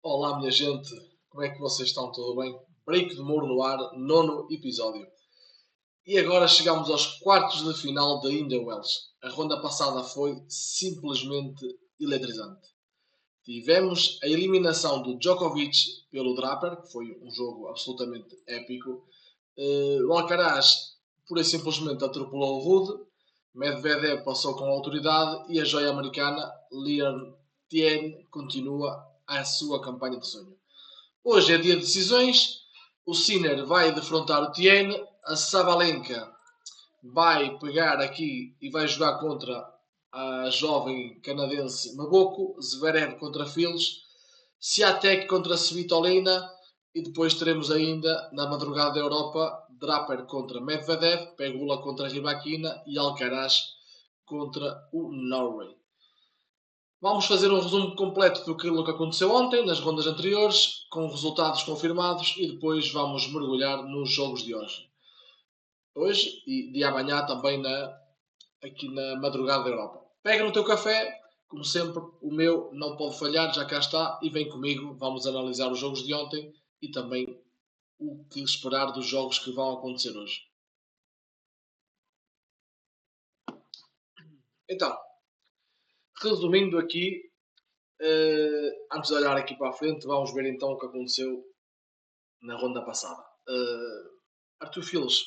Olá, minha gente, como é que vocês estão? Tudo bem? Break de Muro no ar, nono episódio. E agora chegamos aos quartos de final da Indian Wells. A ronda passada foi simplesmente eletrizante. Tivemos a eliminação do Djokovic pelo Draper, que foi um jogo absolutamente épico. O Alcaraz, pura e simplesmente, atropelou o Rude. Medvedev passou com autoridade e a joia americana, Leon Tien, continua a sua campanha de sonho. Hoje é dia de decisões. O Sinner vai defrontar o Tiene. A Sabalenka vai pegar aqui e vai jogar contra a jovem canadense Maboko. Zverev contra Fields. Swiatek contra Svitolina. E depois teremos ainda, na madrugada da Europa, Draper contra Medvedev, Pegula contra Rybakina e Alcaraz contra o Norway. Vamos fazer um resumo completo do que aconteceu ontem, nas rondas anteriores, com resultados confirmados e depois vamos mergulhar nos jogos de hoje. Hoje e de amanhã também aqui na madrugada da Europa. Pega no teu café, como sempre, o meu não pode falhar, já cá está, e vem comigo, vamos analisar os jogos de ontem e também o que esperar dos jogos que vão acontecer hoje. Então, resumindo aqui, antes de olhar aqui para a frente, vamos ver então o que aconteceu na ronda passada. Arthur Fields,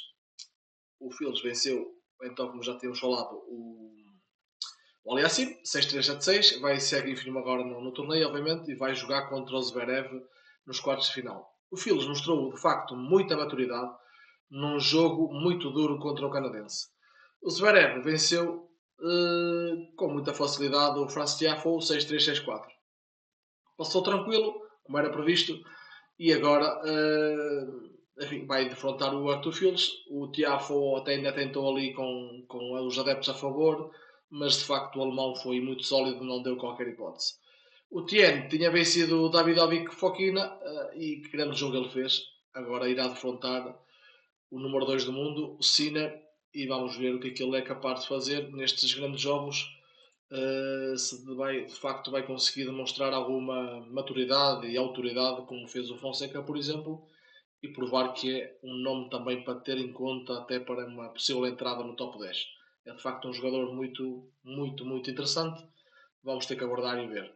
o Fields venceu, então, como já tínhamos falado, o Aliassime, 6-3-7-6, vai seguir firme agora no torneio, obviamente, e vai jogar contra o Zverev nos quartos de final. O Fields mostrou, de facto, muita maturidade num jogo muito duro contra o canadense. O Zverev venceu com muita facilidade o Franz Tiafoe 6-3-6-4. Passou tranquilo, como era previsto, e agora enfim, vai defrontar o Arthur Fields. O Tiafoe até ainda tentou ali com os adeptos a favor, mas de facto o alemão foi muito sólido, não deu qualquer hipótese. O Tien tinha vencido o Davidovic Fokina e que grande jogo ele fez. Agora irá defrontar o número 2 do mundo, o Sinner, e vamos ver o que é que ele é capaz de fazer nestes grandes jogos. Se de facto vai conseguir demonstrar alguma maturidade e autoridade, como fez o Fonseca, por exemplo, e provar que é um nome também para ter em conta até para uma possível entrada no top 10. É de facto um jogador muito, muito, muito interessante. Vamos ter que abordar e ver.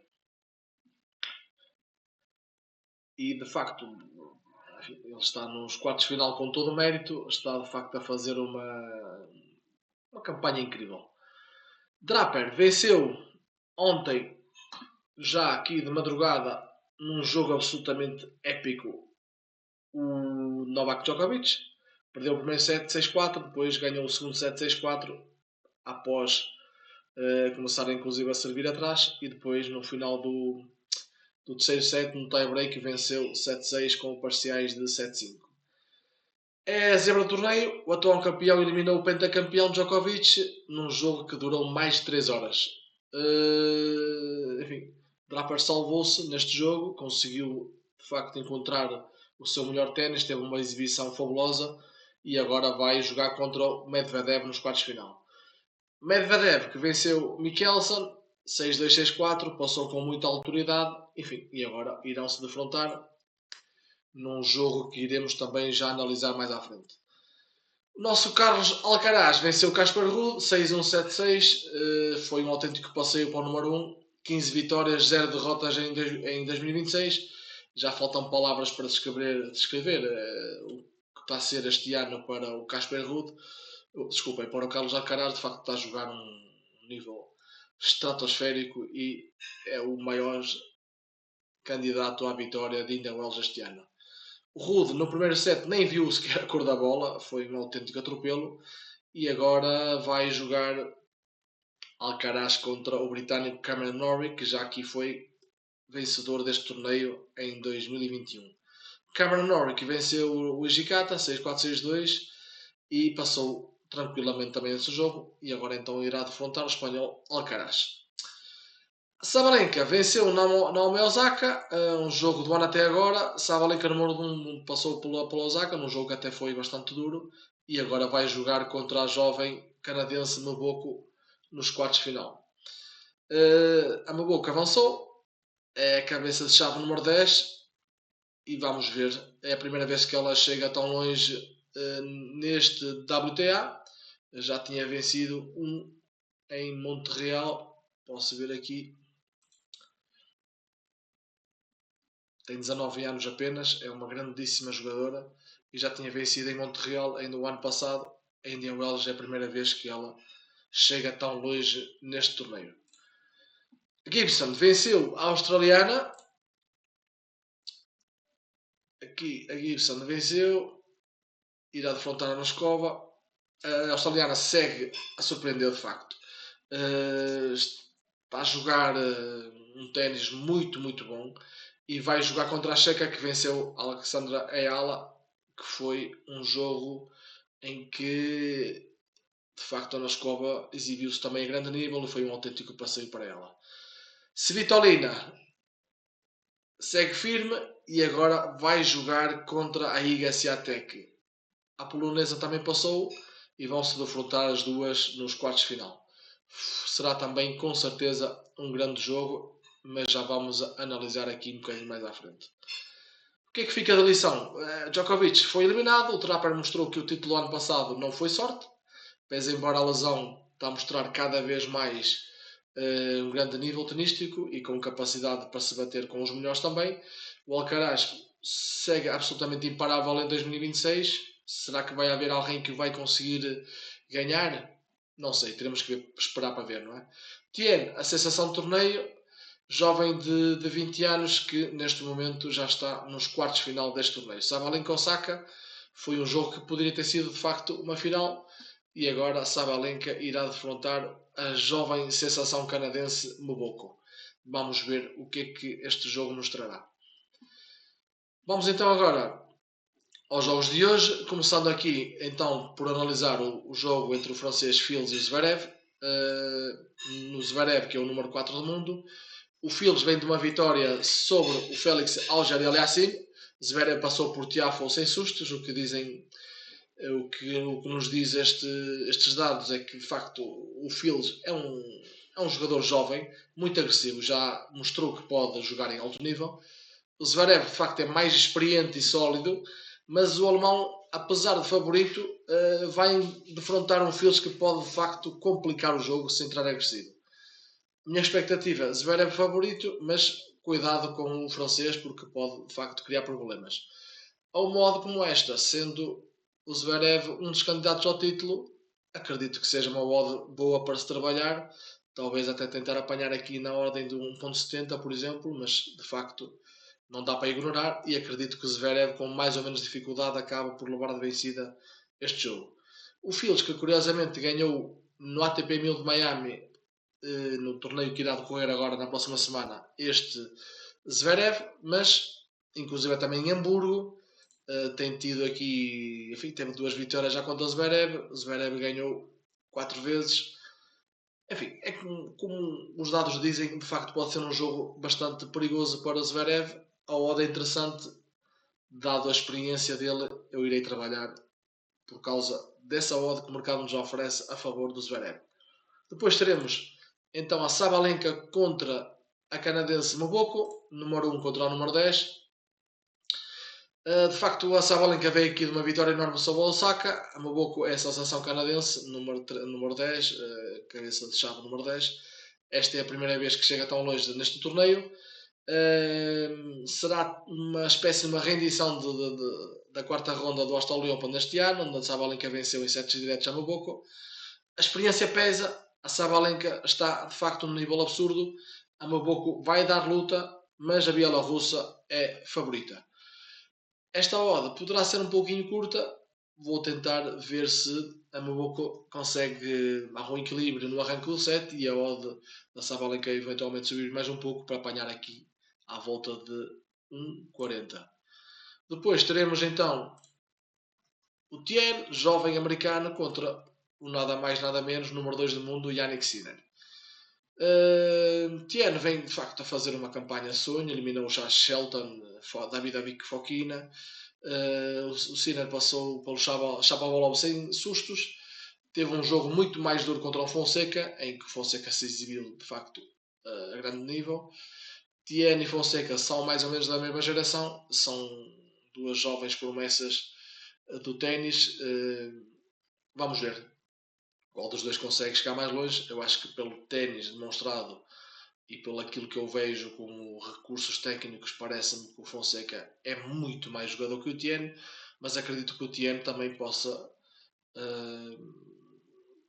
E de facto, ele está nos quartos de final com todo o mérito, está de facto a fazer uma campanha incrível. Draper venceu ontem, já aqui de madrugada, num jogo absolutamente épico, o Novak Djokovic. Perdeu o primeiro set 6-4, depois ganhou o segundo set 6-4, após começar inclusive a servir atrás, e depois no final do terceiro set, no tie-break, venceu 7-6 com parciais de 7-5. É a zebra do torneio, o atual campeão eliminou o pentacampeão Djokovic num jogo que durou mais de 3 horas. Enfim, Draper salvou-se neste jogo, conseguiu de facto encontrar o seu melhor ténis, teve uma exibição fabulosa e agora vai jogar contra o Medvedev nos quartos de final. Medvedev, que venceu Mikkelsen 6-2-6-4, passou com muita autoridade, enfim, e agora irão se defrontar num jogo que iremos também já analisar mais à frente. O nosso Carlos Alcaraz venceu Casper Ruud 6-1-7-6, foi um autêntico passeio para o número 1, 15 vitórias, 0 derrotas em 2026. Já faltam palavras para descrever o que está a ser este ano para o Casper Ruud. Desculpem, para o Carlos Alcaraz, de facto está a jogar um nível estratosférico e é o maior candidato à vitória de Indian Wells este ano. O Rude no primeiro set nem viu sequer a cor da bola, foi um autêntico atropelo. E agora vai jogar Alcaraz contra o britânico Cameron Norrie, que já aqui foi vencedor deste torneio em 2021. Cameron Norrie que venceu o Ijikata 6-4-6-2 e passou tranquilamente também esse jogo. E agora então irá defrontar o espanhol Alcaraz. Sabalenka venceu Naomi Osaka, um jogo do ano até agora. Sabalenka número 1 passou pela Osaka, num jogo que até foi bastante duro, e agora vai jogar contra a jovem canadense Maboko nos quartos de final. A Maboko avançou, é a cabeça de chave número 10 e vamos ver, é a primeira vez que ela chega tão longe neste WTA. Já tinha vencido um em Montreal, posso ver aqui, tem 19 anos apenas, é uma grandíssima jogadora e já tinha vencido em Montreal ainda o ano passado. A Indian Wells é a primeira vez que ela chega tão longe neste torneio. Gibson venceu a australiana. Aqui a Gibson venceu, irá defrontar a Moscova. A australiana segue a surpreender de facto. Está a jogar um ténis muito, muito bom e vai jogar contra a checa que venceu a Alexandra Ayala, que foi um jogo em que de facto a Moscova exibiu-se também a grande nível e foi um autêntico passeio para ela. Svitolina segue firme e agora vai jogar contra a Iga Swiatek. A polonesa também passou e vão se defrontar as duas nos quartos de final. Será também com certeza um grande jogo, mas já vamos analisar aqui um bocadinho mais à frente. O que é que fica da lição? Djokovic foi eliminado, o Trapper mostrou que o título ano passado não foi sorte, pese embora a lesão está a mostrar cada vez mais um grande nível tenístico e com capacidade para se bater com os melhores também. O Alcaraz segue absolutamente imparável em 2026. Será que vai haver alguém que vai conseguir ganhar? Não sei, teremos que esperar para ver, não é? Tien, a sensação do torneio, jovem de 20 anos que neste momento já está nos quartos de final deste torneio. Sabalenka Osaka foi um jogo que poderia ter sido de facto uma final e agora Sabalenka irá defrontar a jovem sensação canadense Moboko. Vamos ver o que é que este jogo nos trará. Vamos então agora aos jogos de hoje, começando aqui então por analisar o jogo entre o francês Fields e o Zverev. No Zverev, que é o número 4 do mundo, o Fields vem de uma vitória sobre o Félix Auger-Aliassime. Zverev passou por Tiafoe sem sustos, o que nos diz estes dados é que de facto o Fields é um jogador jovem, muito agressivo, já mostrou que pode jogar em alto nível. O Zverev de facto é mais experiente e sólido, mas o alemão, apesar de favorito, vai defrontar um Fields que pode de facto complicar o jogo se entrar agressivo. Minha expectativa, Zverev favorito, mas cuidado com o francês porque pode de facto criar problemas. Ao modo como esta, sendo o Zverev um dos candidatos ao título, acredito que seja uma odd boa para se trabalhar, talvez até tentar apanhar aqui na ordem de 1.70, por exemplo, mas de facto não dá para ignorar e acredito que o Zverev com mais ou menos dificuldade acaba por levar de vencida este jogo. O Fields, que curiosamente ganhou no ATP 1000 de Miami, no torneio que irá decorrer agora na próxima semana, este Zverev, mas inclusive também em Hamburgo, tem tido aqui, enfim, teve 2 vitórias já contra o Zverev. O Zverev ganhou 4 vezes. Enfim, é como os dados dizem, de facto pode ser um jogo bastante perigoso para o Zverev. A odd é interessante, dado a experiência dele, eu irei trabalhar por causa dessa odd que o mercado nos oferece a favor do Zverev. Depois teremos então a Sabalenka contra a canadense Moboko, número 1 contra o número 10. De facto, a Sabalenka veio aqui de uma vitória enorme sobre a Osaka. A Moboko é a sensação canadense, número 10, cabeça de chave número 10. Esta é a primeira vez que chega tão longe neste torneio. Será uma espécie de uma rendição da quarta ronda do Australian Open deste ano, onde a Sabalenka venceu em sets diretos a Moboko. A experiência pesa, a Sabalenka está de facto num nível absurdo. A Moboko vai dar luta, mas a bielorrussa é favorita. Esta odd poderá ser um pouquinho curta. Vou tentar ver se a Moboko consegue arrumar um equilíbrio no arranque do set e a odd da Sabalenka eventualmente subir mais um pouco para apanhar aqui à volta de 1,40. Depois teremos então o Tien, jovem americano, contra o nada mais nada menos, número 2 do mundo, Yannick Sinner. Tien vem de facto a fazer uma campanha sonho, eliminou já Shelton, David Fokina. O Sinner passou pelo Shapovalov sem sustos. Teve um jogo muito mais duro contra o Fonseca, em que o Fonseca se exibiu de facto a grande nível. Tiene e Fonseca são mais ou menos da mesma geração, são duas jovens promessas do ténis. Vamos ver qual dos dois consegue chegar mais longe. Eu acho que pelo ténis demonstrado e pelo aquilo que eu vejo como recursos técnicos, parece-me que o Fonseca é muito mais jogador que o Tiene, mas acredito que o Tiene também possa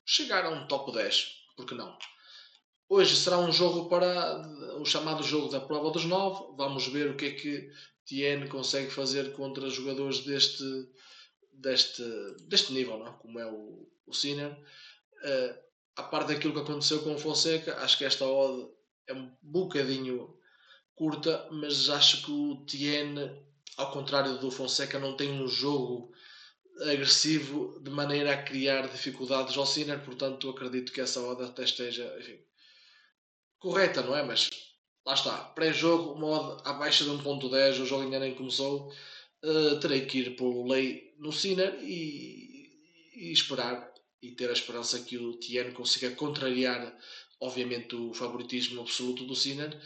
chegar a um top 10, porque não? Hoje será um jogo para o chamado jogo da prova dos 9. Vamos ver o que é que Tiene consegue fazer contra jogadores deste, deste nível, não é? Como é o Sinner. A parte daquilo que aconteceu com o Fonseca, acho que esta odd é um bocadinho curta, mas acho que o Tiene, ao contrário do Fonseca, não tem um jogo agressivo de maneira a criar dificuldades ao Sinner, portanto acredito que essa odd até esteja, enfim, correta, não é? Mas lá está, pré-jogo, uma odd abaixo de 1.10, o jogo ainda nem começou, terei que ir pelo lei no Sinner e esperar e ter a esperança que o Tiene consiga contrariar, obviamente, o favoritismo absoluto do Sinner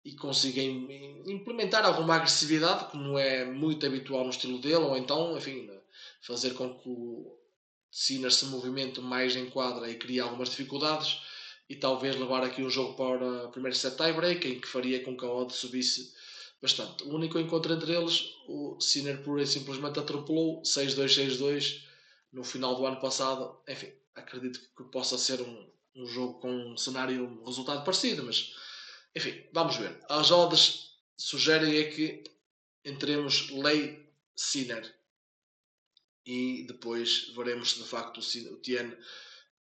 e consiga implementar alguma agressividade, que não é muito habitual no estilo dele, ou então, enfim, fazer com que o Sinner se movimente mais em quadra e crie algumas dificuldades e talvez levar aqui um jogo para o primeiro set tie-break, em que faria com que a odd subisse bastante. O único encontro entre eles, o Sinner pura e simplesmente atropelou 6-2, 6-2 no final do ano passado. Enfim, acredito que possa ser um jogo com um cenário, um resultado parecido, mas enfim, vamos ver. As odds sugerem é que entremos lei Sinner e depois veremos se de facto o Tiene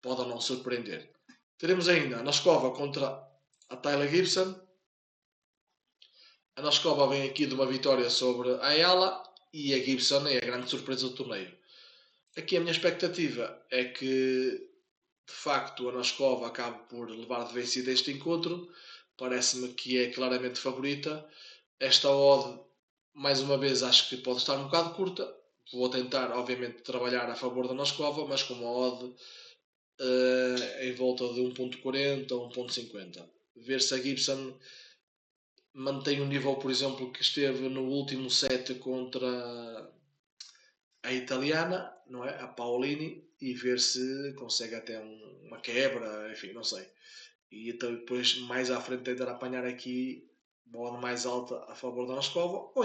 pode ou não surpreender. Teremos ainda a Noskova contra a Tyler Gibson. A Noskova vem aqui de uma vitória sobre a Ayala e a Gibson é a grande surpresa do torneio. Aqui a minha expectativa é que de facto a Noskova acabe por levar de vencida este encontro. Parece-me que é claramente favorita. Esta odd, mais uma vez, acho que pode estar um bocado curta. Vou tentar, obviamente, trabalhar a favor da Noskova, mas com uma odd em volta de 1.40 ou 1.50. Ver se a Gibson mantém o nível, por exemplo, que esteve no último set contra a italiana, não é? A Paolini, e ver se consegue até uma quebra, enfim, não sei. E então depois mais à frente tentar apanhar aqui bola mais alta a favor da Noskova, ou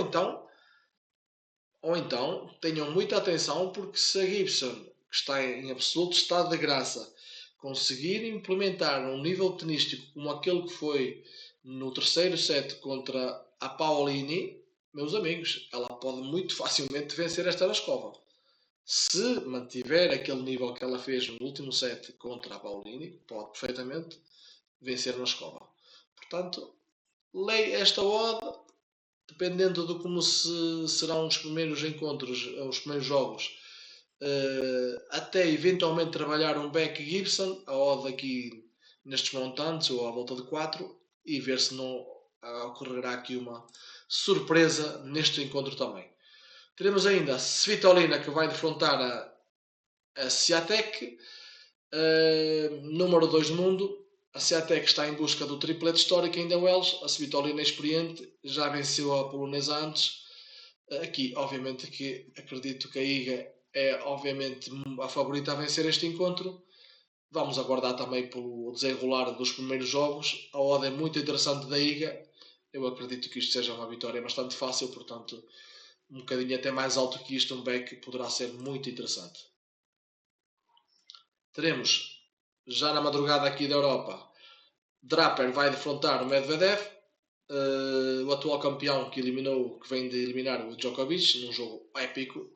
então tenham muita atenção, porque se a Gibson, que está em absoluto estado de graça, conseguir implementar um nível tenístico como aquele que foi no terceiro set contra a Paolini, meus amigos, ela pode muito facilmente vencer esta Noskova. Se mantiver aquele nível que ela fez no último set contra a Paolini, pode perfeitamente vencer na escola. Portanto, leio esta odd, dependendo de como serão os primeiros encontros, os primeiros jogos, até eventualmente trabalhar um back Gibson, a odd aqui nestes montantes, ou à volta de 4, e ver se não ocorrerá aqui uma surpresa neste encontro também. Teremos ainda a Svitolina, que vai defrontar a Swiatek, número 2 do mundo. A Swiatek está em busca do triplete histórico ainda Wells. A Svitolina é experiente, já venceu a polonesa antes. Aqui, obviamente, que acredito que a Iga é, obviamente, a favorita a vencer este encontro. Vamos aguardar também pelo desenrolar dos primeiros jogos. A odd é muito interessante da Iga. Eu acredito que isto seja uma vitória bastante fácil, portanto, um bocadinho até mais alto que isto, um back poderá ser muito interessante. Teremos, já na madrugada aqui da Europa, Draper vai defrontar o Medvedev, o atual campeão que vem de eliminar o Djokovic num jogo épico.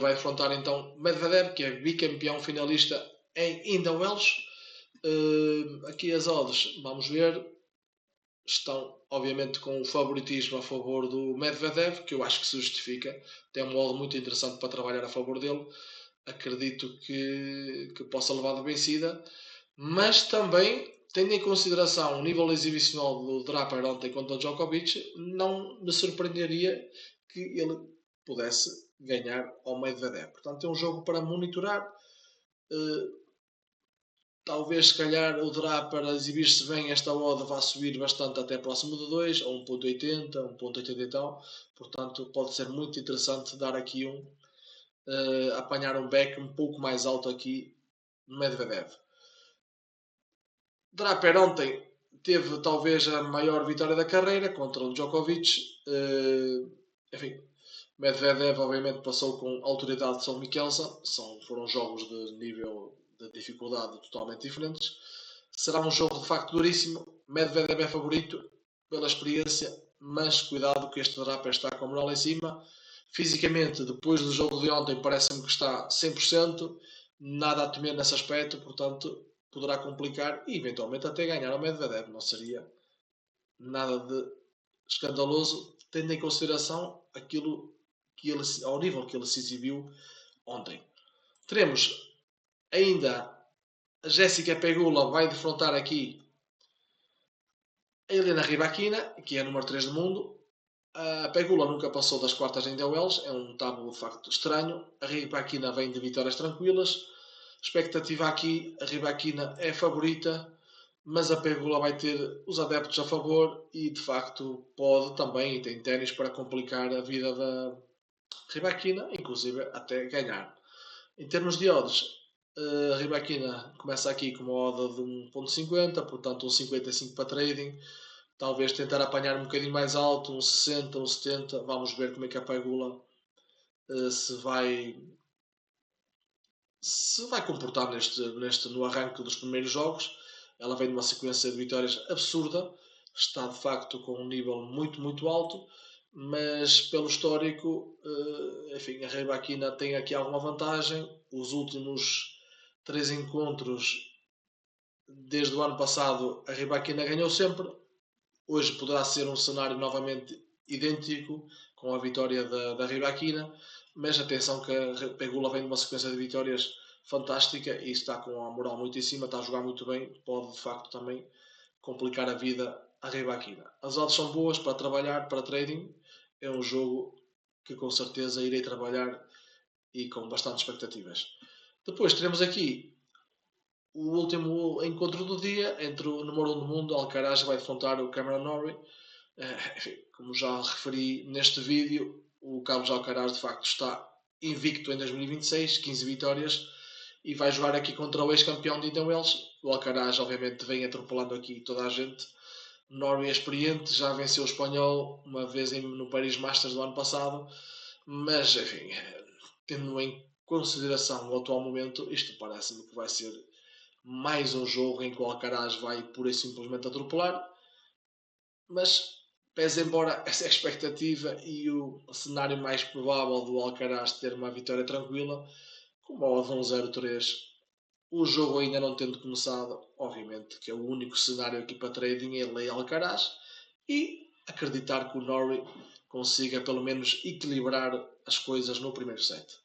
Vai defrontar então Medvedev, que é bicampeão finalista em Indian Wells. Aqui as odds, vamos ver, estão obviamente com o favoritismo a favor do Medvedev, que eu acho que se justifica. Tem um odd muito interessante para trabalhar a favor dele. Acredito que possa levar de vencida, mas também, tendo em consideração o nível exibicional do Draper ontem contra o Djokovic, não me surpreenderia que ele pudesse ganhar ao Medvedev. Portanto, é um jogo para monitorar. talvez se calhar o Draper a exibir-se bem, esta odd vai subir bastante até próximo de 2, ou 1.80, 1.80 e tal. Portanto, pode ser muito interessante dar aqui apanhar um back um pouco mais alto aqui no Medvedev. Draper ontem teve talvez a maior vitória da carreira contra o Djokovic. Enfim, Medvedev obviamente passou com autoridade de São Mikkelsen. Foram jogos de nível de dificuldade totalmente diferentes. Será um jogo de facto duríssimo. Medvedev é favorito pela experiência, mas cuidado que este Draper está com a moral em cima. Fisicamente, depois do jogo de ontem, parece-me que está 100%. Nada a temer nesse aspecto, portanto, poderá complicar e eventualmente até ganhar ao Medvedev. Não seria nada de escandaloso, tendo em consideração aquilo que ele, ao nível que ele se exibiu ontem. Teremos ainda a Jéssica Pegula vai defrontar aqui a Helena Rybakina, que é a número 3 do mundo. A Pegula nunca passou das quartas em Wells, é um tábulo de facto estranho. A Rybakina vem de vitórias tranquilas. Expectativa aqui, a Rybakina é favorita, mas a Pegula vai ter os adeptos a favor e de facto pode também, e tem ténis para complicar a vida da Rybakina, inclusive até ganhar. Em termos de odds, a Rybakina começa aqui com uma odd de 1.50, portanto um 55 para trading. Talvez tentar apanhar um bocadinho mais alto, um 60, um 70. Vamos ver como é que a Pegula se vai comportar no arranque dos primeiros jogos. Ela vem de uma sequência de vitórias absurda, está de facto com um nível muito, muito alto, mas pelo histórico, enfim, a Rybakina tem aqui alguma vantagem. Os últimos 3 encontros desde o ano passado, a Rybakina ganhou sempre. Hoje poderá ser um cenário novamente idêntico com a vitória da Rybakina, mas atenção que a Pegula vem de uma sequência de vitórias fantástica e está com a moral muito em cima, está a jogar muito bem, pode de facto também complicar a vida à Rybakina. As odds são boas para trabalhar, para trading, é um jogo que com certeza irei trabalhar e com bastante expectativas. Depois teremos aqui o último encontro do dia entre o número 1 do mundo, Alcaraz, vai defrontar o Cameron Norrie. Como já referi neste vídeo, o Carlos Alcaraz de facto está invicto em 2026, 15 vitórias, e vai jogar aqui contra o ex-campeão de Indian Wells. O Alcaraz obviamente vem atropelando aqui toda a gente. Norrie é experiente, já venceu o espanhol uma vez no Paris Masters do ano passado, mas enfim, tendo em consideração o atual momento, isto parece-me que vai ser mais um jogo em que o Alcaraz vai pura e simplesmente atropelar, mas pese embora essa é a expectativa e o cenário mais provável do Alcaraz ter uma vitória tranquila, com uma odd 1.03, o jogo ainda não tendo começado, obviamente que é o único cenário aqui para trading é lei Alcaraz e acreditar que o Norrie consiga pelo menos equilibrar as coisas no primeiro set.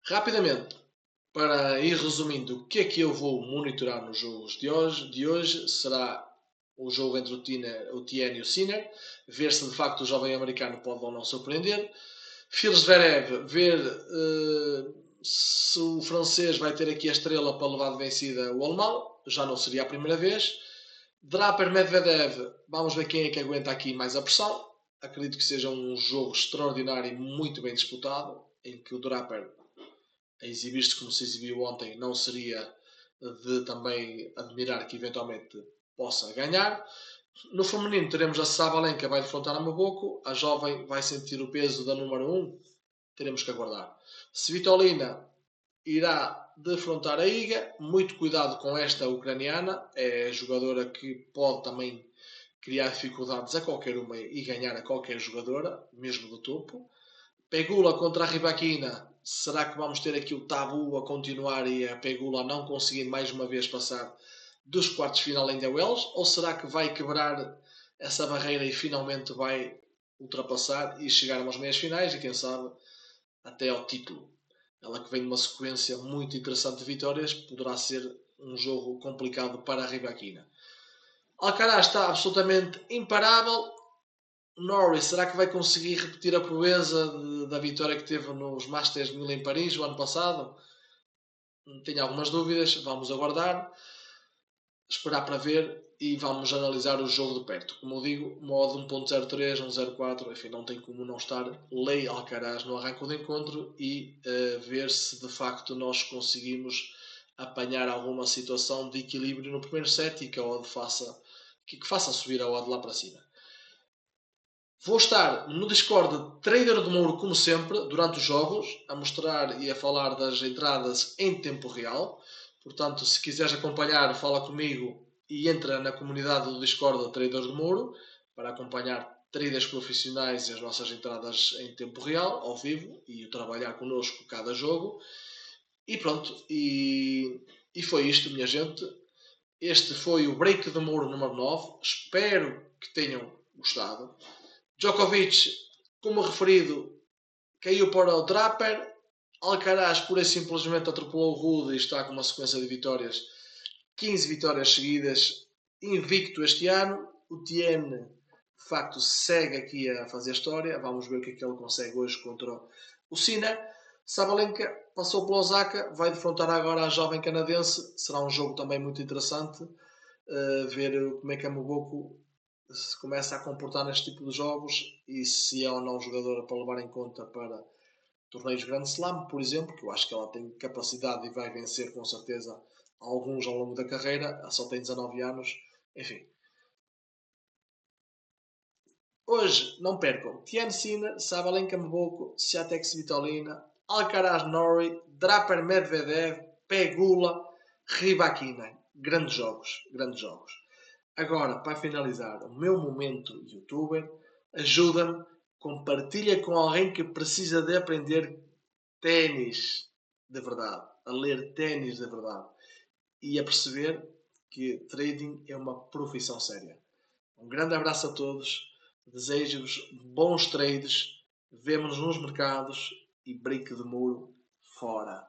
Rapidamente, para ir resumindo o que é que eu vou monitorar nos jogos de hoje será o jogo entre o Tien e o Sinner, ver se de facto o jovem americano pode ou não surpreender. Phil Zverev, ver se o francês vai ter aqui a estrela para levar de vencida o alemão, já não seria a primeira vez. Draper Medvedev, vamos ver quem é que aguenta aqui mais a pressão. Acredito que seja um jogo extraordinário e muito bem disputado, em que o Draper a exibir-se como se exibiu ontem não seria de também admirar que eventualmente possa ganhar. No feminino teremos a Sabalenka que vai defrontar a Maboko, a jovem vai sentir o peso da número 1, teremos que aguardar. Svitolina irá defrontar a Iga, muito cuidado com esta ucraniana, é jogadora que pode também criar dificuldades a qualquer uma e ganhar a qualquer jogadora, mesmo do topo. Pegula contra a Rybakina, será que vamos ter aqui o tabu a continuar e a Pegula não conseguir mais uma vez passar dos quartos de final em The Wells? Ou será que vai quebrar essa barreira e finalmente vai ultrapassar e chegar às meias finais e quem sabe até ao título? Ela que vem de uma sequência muito interessante de vitórias, poderá ser um jogo complicado para a Rybakina. Alcaraz está absolutamente imparável. Norris, será que vai conseguir repetir a proeza da vitória que teve nos Masters 1000 em Paris o ano passado? tenho algumas dúvidas, vamos aguardar, esperar para ver e vamos analisar o jogo de perto. Como eu digo, modo 1.03, 1.04, enfim, não tem como não estar lei Alcaraz no arranque do encontro e ver se de facto nós conseguimos apanhar alguma situação de equilíbrio no primeiro set e que a odd que faça subir a odd lá para cima. Vou estar no Discord Trader do Mouro, como sempre, durante os jogos, a mostrar e a falar das entradas em tempo real. Portanto, se quiseres acompanhar, fala comigo e entra na comunidade do Discord Trader do Mouro para acompanhar traders profissionais e as nossas entradas em tempo real, ao vivo, e trabalhar connosco cada jogo. E pronto, e foi isto, minha gente. Este foi o Break do Mouro número 9. Espero que tenham gostado. Djokovic, como referido, caiu para o Draper. Alcaraz, pura e simplesmente, atropelou o Rude e está com uma sequência de vitórias. 15 vitórias seguidas, invicto este ano. O Tiene, de facto, segue aqui a fazer história. Vamos ver o que é que ele consegue hoje contra o Sinner. Sabalenka passou pela Osaka, vai defrontar agora a jovem canadense. Será um jogo também muito interessante. Ver como é que a Mogoko se começa a comportar neste tipo de jogos e se é ou não jogadora para levar em conta para torneios Grand Slam, por exemplo, que eu acho que ela tem capacidade e vai vencer com certeza alguns ao longo da carreira, ela só tem 19 anos, enfim. Hoje, não percam, Tian Sinner, Sabalenka Mboko, Swiatek Svitolina, Alcaraz Norrie, Draper Medvedev, Pegula, Rybakina. Grandes jogos, grandes jogos. Agora, para finalizar, o meu momento youtuber, ajuda-me, compartilha com alguém que precisa de aprender ténis de verdade, a ler ténis de verdade e a perceber que trading é uma profissão séria. Um grande abraço a todos, desejo-vos bons trades, vemo-nos nos mercados e brinque de muro fora.